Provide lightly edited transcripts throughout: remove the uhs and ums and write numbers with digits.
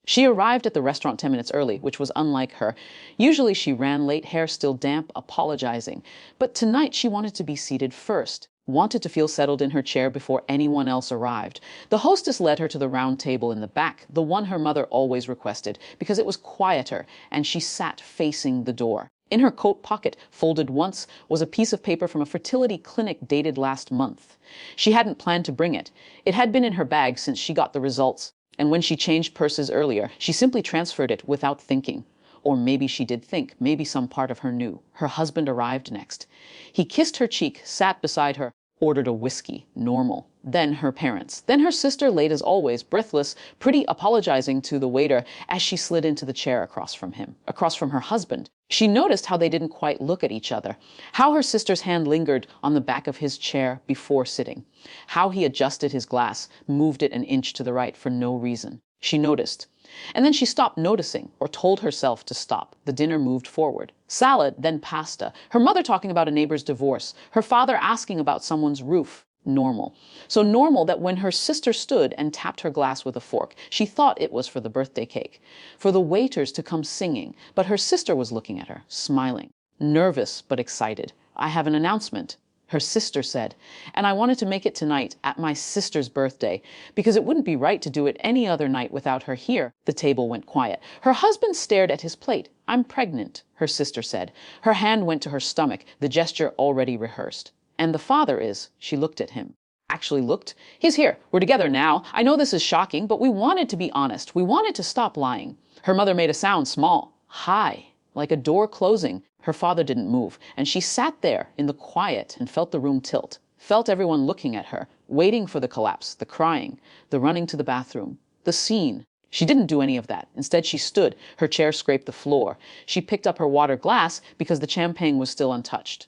She arrived at the restaurant 10 minutes early, which was unlike her. Usually she ran late, hair still damp, apologizing. But tonight she wanted to be seated first, wanted to feel settled in her chair before anyone else arrived. The hostess led her to the round table in the back, the one her mother always requested, because it was quieter, and she sat facing the door. In her coat pocket, folded once, was a piece of paper from a fertility clinic dated last month. She hadn't planned to bring it. It had been in her bag since she got the results. And when she changed purses earlier, she simply transferred it without thinking. Or maybe she did think, maybe some part of her knew. Her husband arrived next. He kissed her cheek, sat beside her, ordered a whiskey, normal. Then her parents. Then her sister, late as always, breathless, pretty apologizing to the waiter as she slid into the chair across from him, across from her husband. She noticed how they didn't quite look at each other, how her sister's hand lingered on the back of his chair before sitting, how he adjusted his glass, moved it an inch to the right for no reason. She noticed. And then she stopped noticing, or told herself to stop. The dinner moved forward. Salad, then pasta. Her mother talking about a neighbor's divorce. Her father asking about someone's roof. Normal. So normal that when her sister stood and tapped her glass with a fork, she thought it was for the birthday cake, for the waiters to come singing, but her sister was looking at her, smiling, nervous but excited. "I have an announcement," her sister said, "and I wanted to make it tonight at my sister's birthday, because it wouldn't be right to do it any other night without her here." The table went quiet. Her husband stared at his plate. "I'm pregnant," her sister said. Her hand went to her stomach, the gesture already rehearsed. "And the father is." She looked at him. Actually looked. "He's here. We're together now. I know this is shocking, but we wanted to be honest. We wanted to stop lying." Her mother made a sound, small, high, like a door closing. Her father didn't move, and she sat there in the quiet and felt the room tilt, felt everyone looking at her, waiting for the collapse, the crying, the running to the bathroom, the scene. She didn't do any of that. Instead, she stood. Her chair scraped the floor. She picked up her water glass because the champagne was still untouched.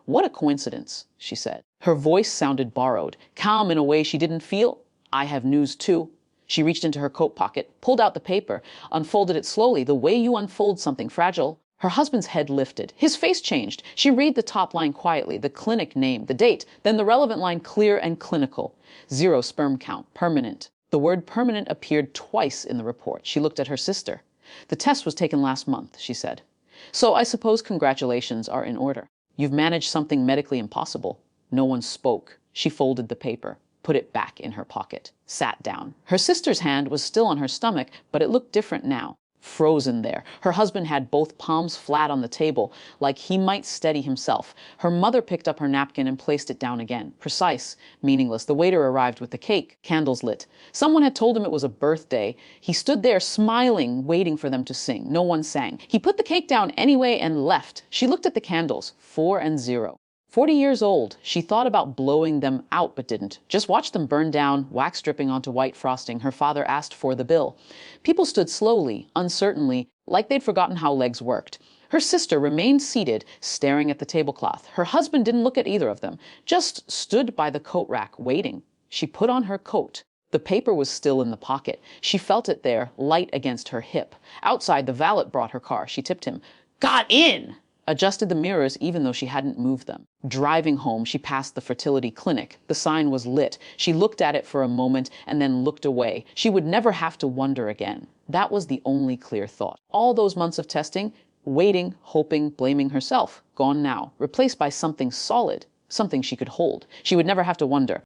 "What a coincidence," she said. Her voice sounded borrowed, calm in a way she didn't feel. "I have news too." She reached into her coat pocket, pulled out the paper, unfolded it slowly, the way you unfold something fragile. Her husband's head lifted. His face changed. She read the top line quietly, the clinic name, the date, then the relevant line clear and clinical. 0 sperm count, permanent. The word permanent appeared twice in the report. She looked at her sister. "The test was taken last month," she said. "So I suppose congratulations are in order. You've managed something medically impossible." No one spoke. She folded the paper, put it back in her pocket, sat down. Her sister's hand was still on her stomach, but it looked different now. Frozen there. Her husband had both palms flat on the table, like he might steady himself. Her mother picked up her napkin and placed it down again. Precise, meaningless. The waiter arrived with the cake, candles lit. Someone had told him it was a birthday. He stood there smiling, waiting for them to sing. No one sang. He put the cake down anyway and left. She looked at the candles, 4 and 0. 40 years old. She thought about blowing them out but didn't. Just watched them burn down, wax dripping onto white frosting. Her father asked for the bill. People stood slowly, uncertainly, like they'd forgotten how legs worked. Her sister remained seated, staring at the tablecloth. Her husband didn't look at either of them, just stood by the coat rack, waiting. She put on her coat. The paper was still in the pocket. She felt it there, light against her hip. Outside, the valet brought her car. She tipped him. "Got in!" Adjusted the mirrors even though she hadn't moved them. Driving home, she passed the fertility clinic. The sign was lit. She looked at it for a moment and then looked away. She would never have to wonder again. That was the only clear thought. All those months of testing, waiting, hoping, blaming herself, gone now, replaced by something solid, something she could hold. She would never have to wonder.